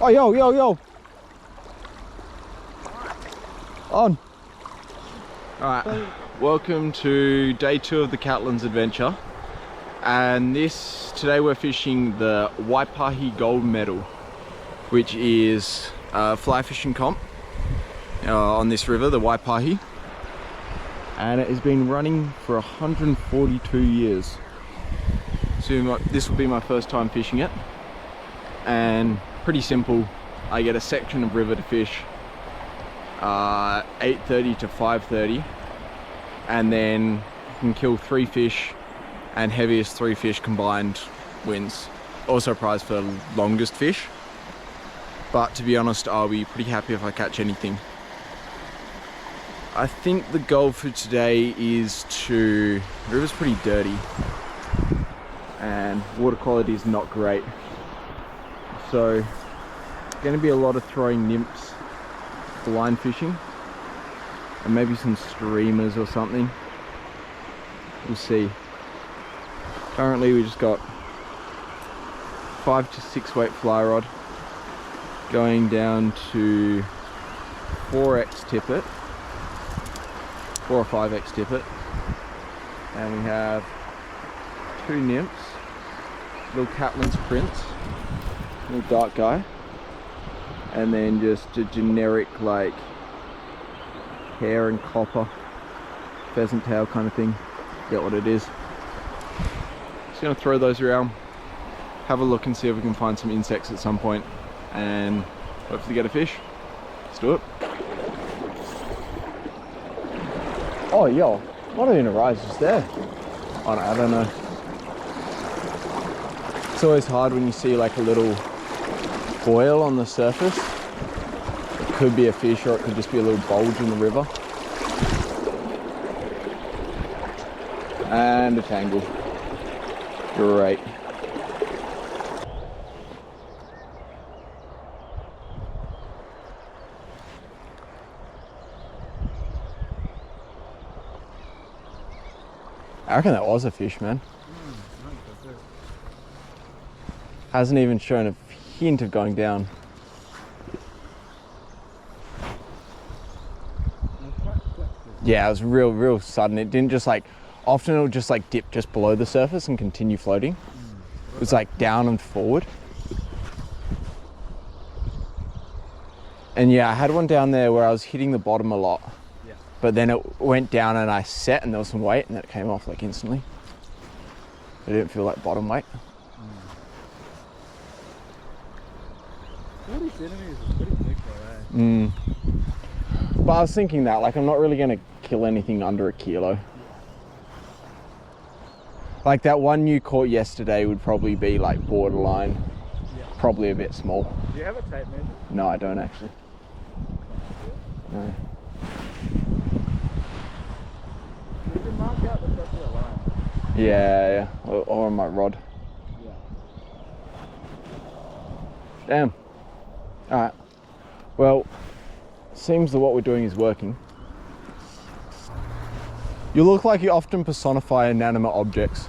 Oh, yo, yo, yo. On. Alright, welcome to day 2 of the Catlins adventure. And today we're fishing the Waipahi Gold Medal, which is a fly fishing comp on this river, the Waipahi. And it has been running for 142 years. So this will be my first time fishing it. And pretty simple. I get a section of river to fish, 8:30 to 5:30, and then you can kill 3 fish, and heaviest 3 fish combined wins. Also a prize for longest fish, but to be honest, I'll be pretty happy if I catch anything. I think the goal for today is the river's pretty dirty and water quality is not great, so going to be a lot of throwing nymphs, line fishing, and maybe some streamers or something. We'll see. Currently we just got 5 to 6 weight fly rod going down to 4x tippet, 4 or 5x tippet, and we have 2 nymphs, little Catlins prince, little dark guy, and then just a generic like hair and copper pheasant tail kind of thing. Get what it is. Just gonna throw those around, have a look and see if we can find some insects at some point, and hopefully get a fish. Let's do it. Oh yo, what are in a rise just there? Oh no, I don't know. It's always hard when you see like a little boil on the surface. It could be a fish or it could just be a little bulge in the river. And a tangle. Great. I reckon that was a fish, man. Hasn't even shown a hint of going down. Yeah, it was real sudden. It didn't just like, often it'll just like dip just below the surface and continue floating. It was like down and forward. And yeah, I had one down there where I was hitting the bottom a lot. Yeah. But then it went down and I set and there was some weight and then it came off like instantly. It didn't feel like bottom weight. 40 centimeters is pretty big for that. But I was thinking that, like, I'm not really going to kill anything under a kilo. Like that one you caught yesterday would probably be like borderline, probably a bit small. Do you have a tape measure? No, I don't actually. No. You can mark out the top of the line. Yeah. Or on my rod. Yeah. Damn. Alright. Well, seems that what we're doing is working. You look like you often personify inanimate objects.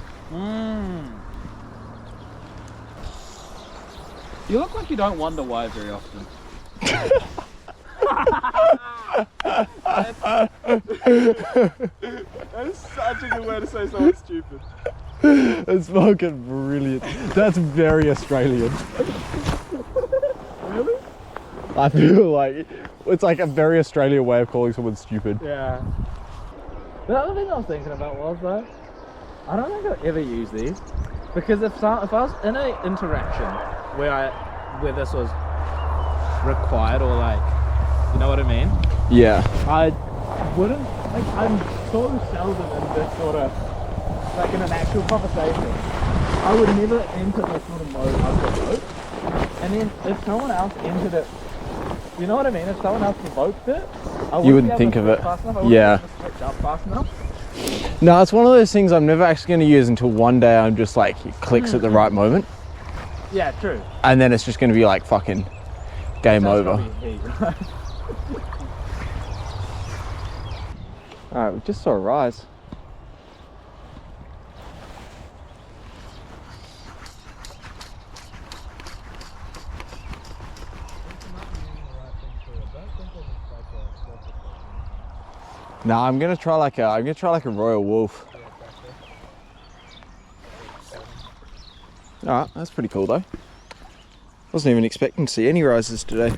You look like you don't wonder why very often. That is such a good way to say something stupid. That's fucking brilliant. That's very Australian. Really? I feel like it's like a very Australian way of calling someone stupid. Yeah. The other thing I was thinking about was though, I don't think I'll ever use these, because if I was in an interaction where this was required, or like, you know what I mean? Yeah. I wouldn't, like, I'm so seldom in this sort of, like in an actual conversation, I would never enter this sort of mode of the boat. And then if someone else entered it, you know what I mean? If someone else provoked it, you wouldn't think of it. Yeah. Switch up fast enough. No, it's one of those things I'm never actually going to use until one day I'm just like, it clicks at the right moment. Yeah, true. And then it's just going to be like fucking game over. Alright, we just saw a rise. Nah, I'm gonna try like a royal wolf. Alright, that's pretty cool though. Wasn't even expecting to see any rises today.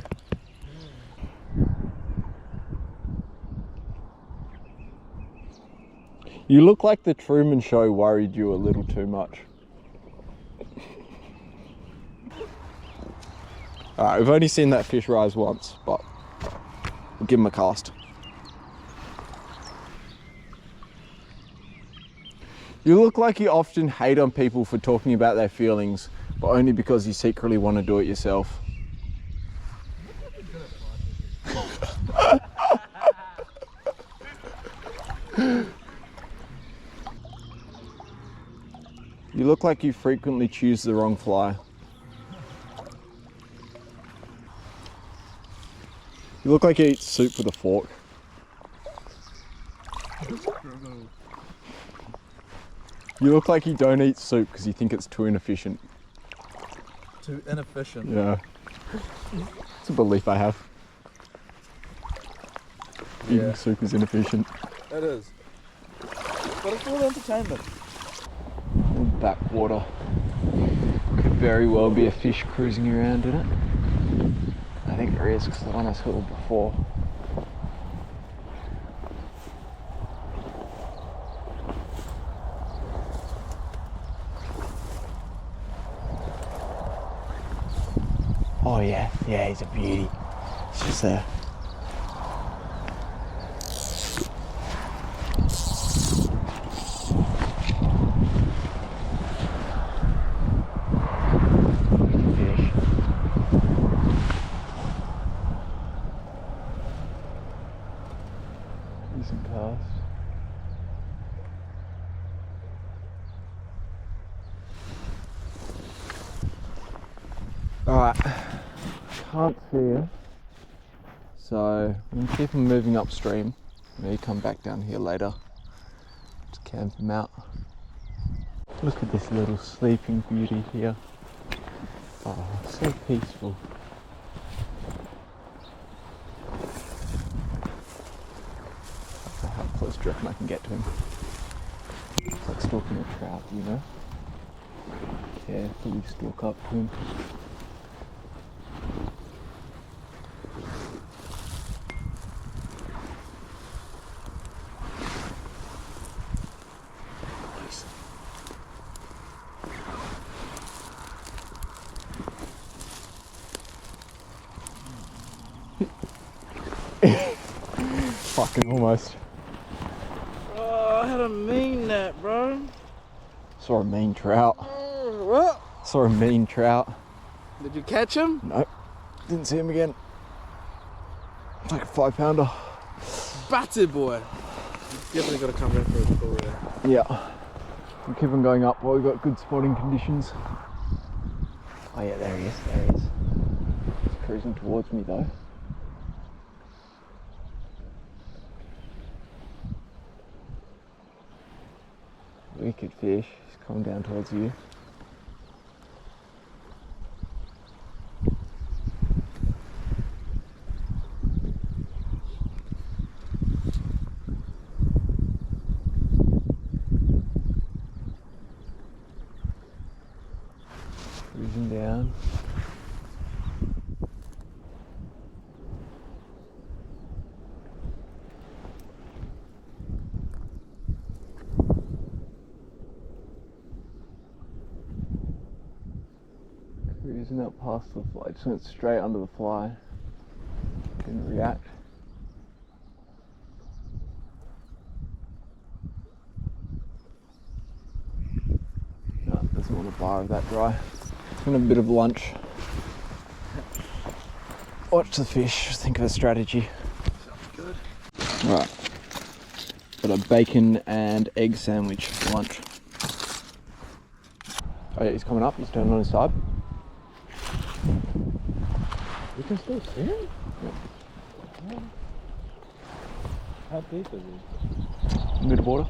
You look like the Truman Show worried you a little too much. Alright, we've only seen that fish rise once, but we'll give him a cast. You look like you often hate on people for talking about their feelings, but only because you secretly want to do it yourself. You look like you frequently choose the wrong fly. You look like you eat soup with a fork. You look like you don't eat soup because you think it's too inefficient. Too inefficient. Yeah. It's a belief I have. Yeah. Eating soup is inefficient. It is. But it's all entertainment. Backwater. Could very well be a fish cruising around in it. I think there is, because the one I saw before. Oh yeah, yeah, he's a beauty. He's just there. Fish. Decent cast. Alright, can't see you, so I'm going to keep him moving upstream. Maybe come back down here later, just camp him out. Look at this little sleeping beauty here. Oh, so peaceful. How close do you reckon I can get to him? It's like stalking a trout, you know? Carefully stalk up to him. Fucking almost. Oh, I had a mean net, bro. Saw a mean trout. What? Saw a mean trout. Did you catch him? Nope. Didn't see him again. It's like a 5-pounder. Batty boy. Definitely got to come back for a pull there. Yeah. We'll keep on going up while we've got good spotting conditions. Oh yeah, there he is, there he is. He's cruising towards me though. Wicked fish, he's coming down towards you. Cruising down. Cruising up past the fly, just went straight under the fly. Didn't react. No, doesn't want a bar of that dry. It's been a bit of lunch. Watch the fish, think of a strategy. Sounds good. Alright. Got a bacon and egg sandwich for lunch. Oh yeah, he's coming up, he's turning on his side. You can still see him? Yep. How deep is he? Mid water.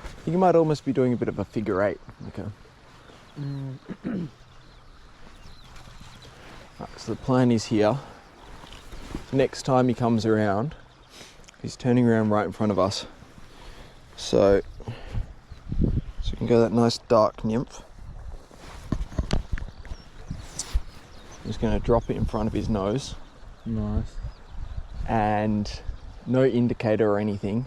I think you might almost be doing a bit of a figure eight. Okay. So the plan is here. Next time he comes around, he's turning around right in front of us. So we can go that nice dark nymph. I'm just going to drop it in front of his nose. Nice. And no indicator or anything.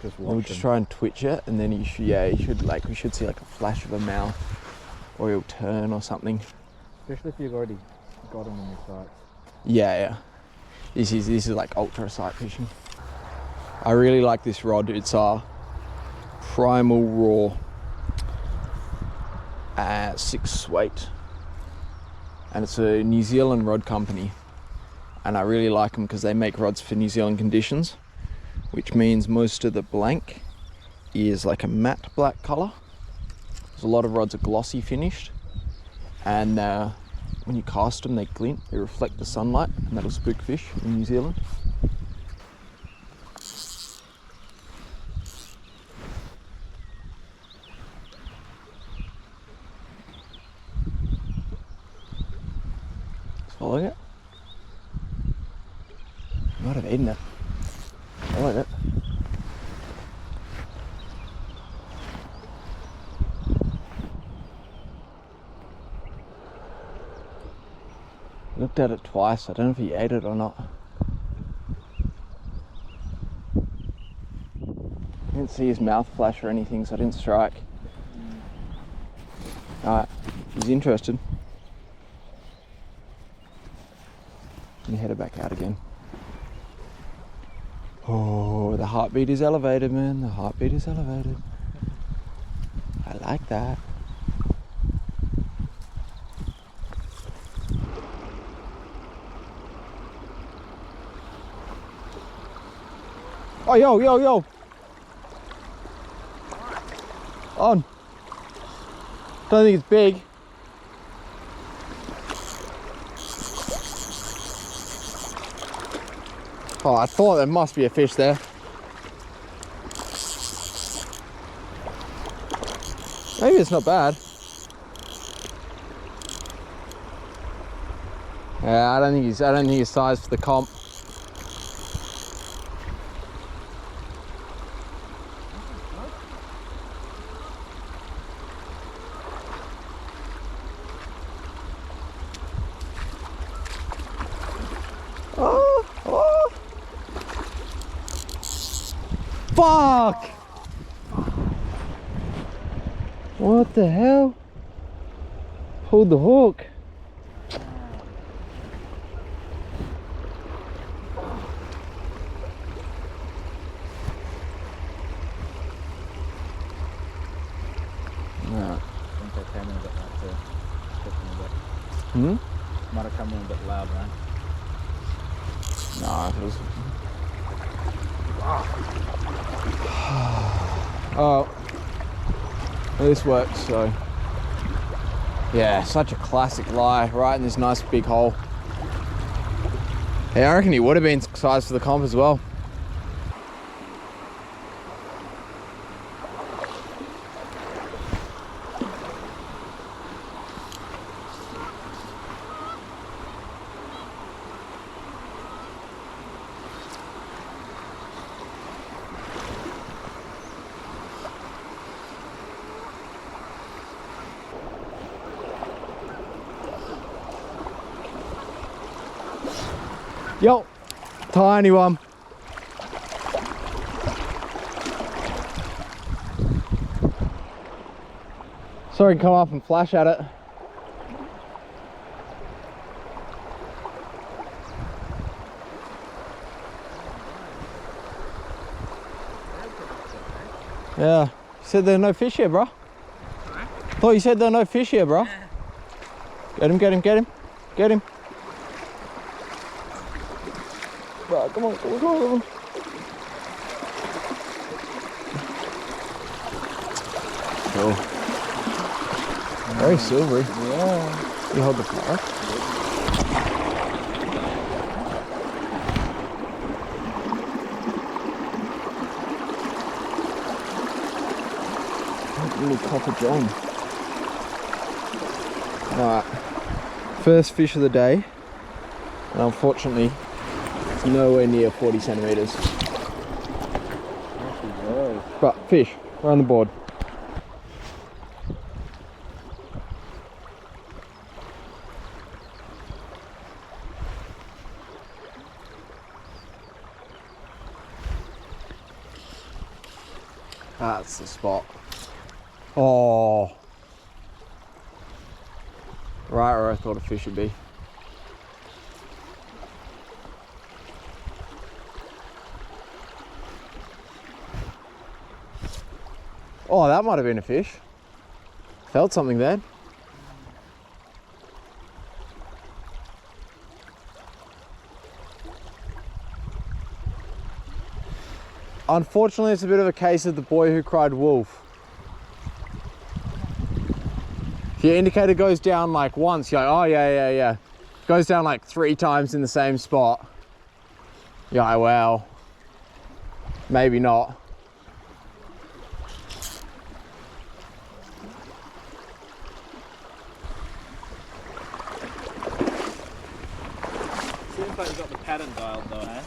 Just We'll just try and twitch it, and then he should like, we should see like a flash of a mouth, or he'll turn or something. Especially if you've already got him in your sights. Yeah. This is like ultra sight fishing. I really like this rod. It's a Primal Raw 6 weight, and it's a New Zealand rod company, and I really like them because they make rods for New Zealand conditions, which means most of the blank is like a matte black color. There's a lot of rods are glossy finished, and when you cast them they glint, they reflect the sunlight, and that'll spook fish in New Zealand. Following it. Might have eaten it. I like it. Looked at it twice. I don't know if he ate it or not. I didn't see his mouth flash or anything, so I didn't strike. Alright, he's interested. Let me head it back out again. Oh, the heartbeat is elevated, man. The heartbeat is elevated. I like that. Oh, yo. On. Don't think it's big. Oh, I thought there must be a fish there. Maybe it's not bad. Yeah, I don't think he's sized for the comp. Oh. Fuck! What the hell? Pulled the hook. I think they came in a bit like to Hmm? might have come in a bit loud, right? Nah, it was... Oh, well, this works, so yeah, such a classic lie right in this nice big hole. Yeah, I reckon he would have been sized for the comp as well. Yo, tiny one. Sorry, come up and flash at it. Yeah, you said there are no fish here, bro. Thought you said there are no fish here, bro. Get him, get him, get him, get him. Bro, come on, come on, come on. Cool. Very silvery. Yeah. You hold the flag. Little copper john. Alright. First fish of the day. And unfortunately, it's nowhere near 40 centimeters. But fish, we're on the board. That's the spot. Oh, right where I thought a fish would be. Oh, that might have been a fish. Felt something there. Unfortunately, it's a bit of a case of the boy who cried wolf. If your indicator goes down like once, you're like, oh yeah. Goes down like 3 times in the same spot. You're like, well, maybe not. Seems like you've got the pattern dialed though, eh?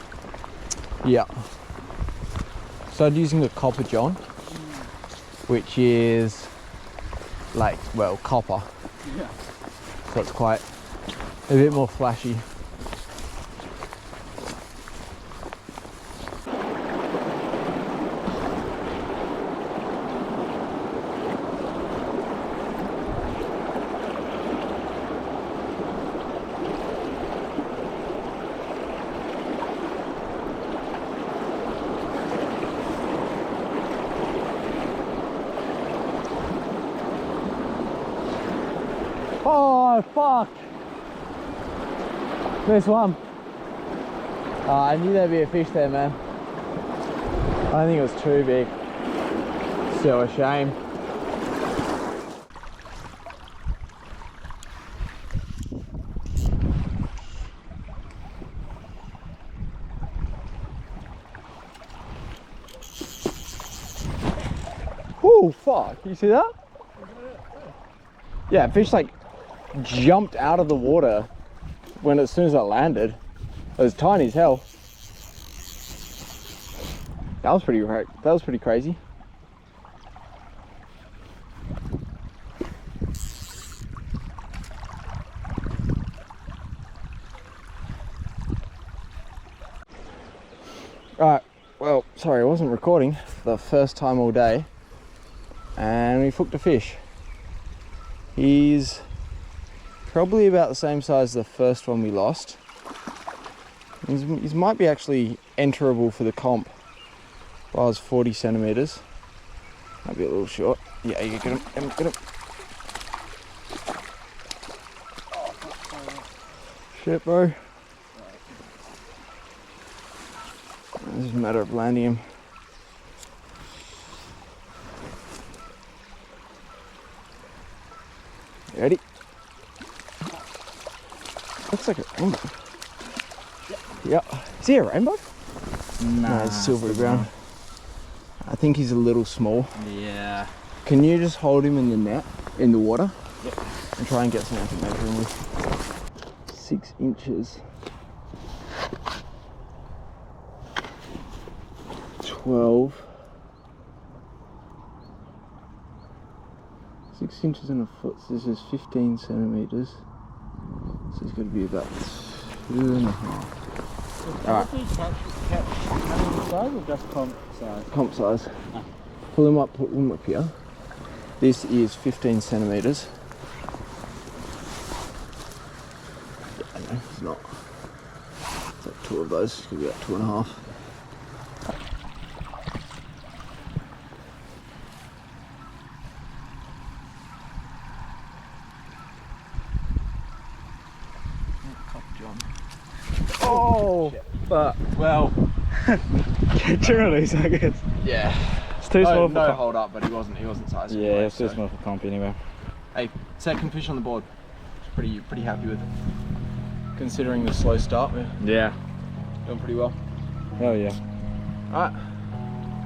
Yeah. Started using the copper john, which is like, well, copper. Yeah. So it's quite a bit more flashy. Oh, fuck! This one. I knew there'd be a fish there, man. I don't think it was too big. Still a shame. Oh, fuck. You see that? Yeah, fish like jumped out of the water when as soon as I landed. It was tiny as hell. That was pretty crazy. Alright, well, sorry, I wasn't recording for the first time all day, and we hooked a fish. He's probably about the same size as the first one we lost. He might be actually enterable for the comp. Well, it's 40 centimeters. Might be a little short. Yeah, you get him, get him. Shit, bro. It's just a matter of landing him. Ready? Looks like a rainbow. Yeah. Is he a rainbow? Nah, No, it's silvery brown. I think he's a little small. Yeah. Can you just hold him in the net, in the water? Yep. And try and get something to measure him with. 6 inches. 12. 6 inches and a foot. So this is 15 centimeters. So it's going to be about 2.5. Alright. Catch size or just comp size? Comp size. Ah. Pull him up, put him up here. This is 15 centimeters. Yeah, no, it's not. It's like 2 of those. It's going to be about 2.5. Oh, but Well, generally, so I guess. yeah, It's too small for no comp. hold up, but he wasn't sized. Yeah, anyway, it's too so. small for comp anyway. Hey, second fish on the board. Pretty happy with it. Considering the slow start, we're Yeah. doing pretty well. Oh yeah. Alright,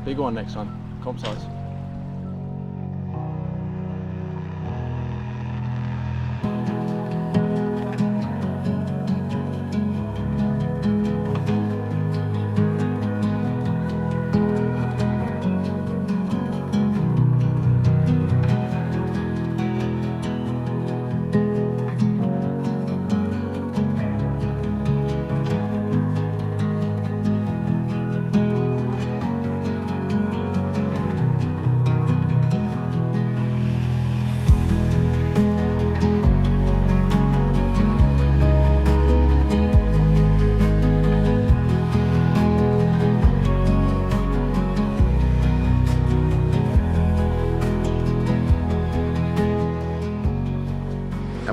bigger one next time, comp size.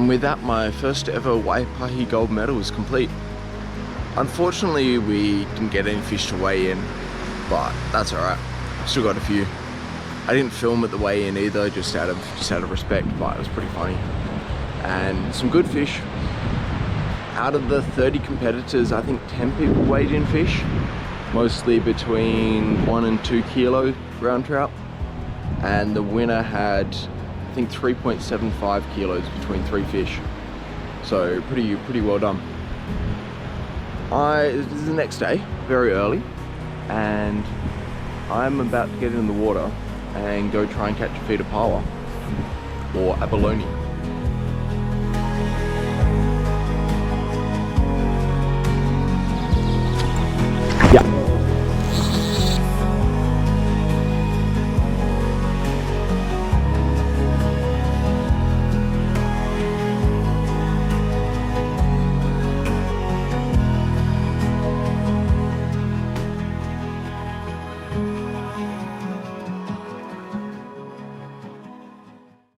And with that, my first ever Waipahi Gold Medal is complete. Unfortunately, we didn't get any fish to weigh in, but that's alright. Still got a few. I didn't film at the weigh-in either, just out of respect, but it was pretty funny. And some good fish. Out of the 30 competitors, I think 10 people weighed in fish, mostly between 1 and 2 kilo ground trout. And the winner had, I think, 3.75 kilos between 3 fish. So pretty well done. This is the next day, very early, and I'm about to get in the water and go try and catch a feeder pawa or abalone.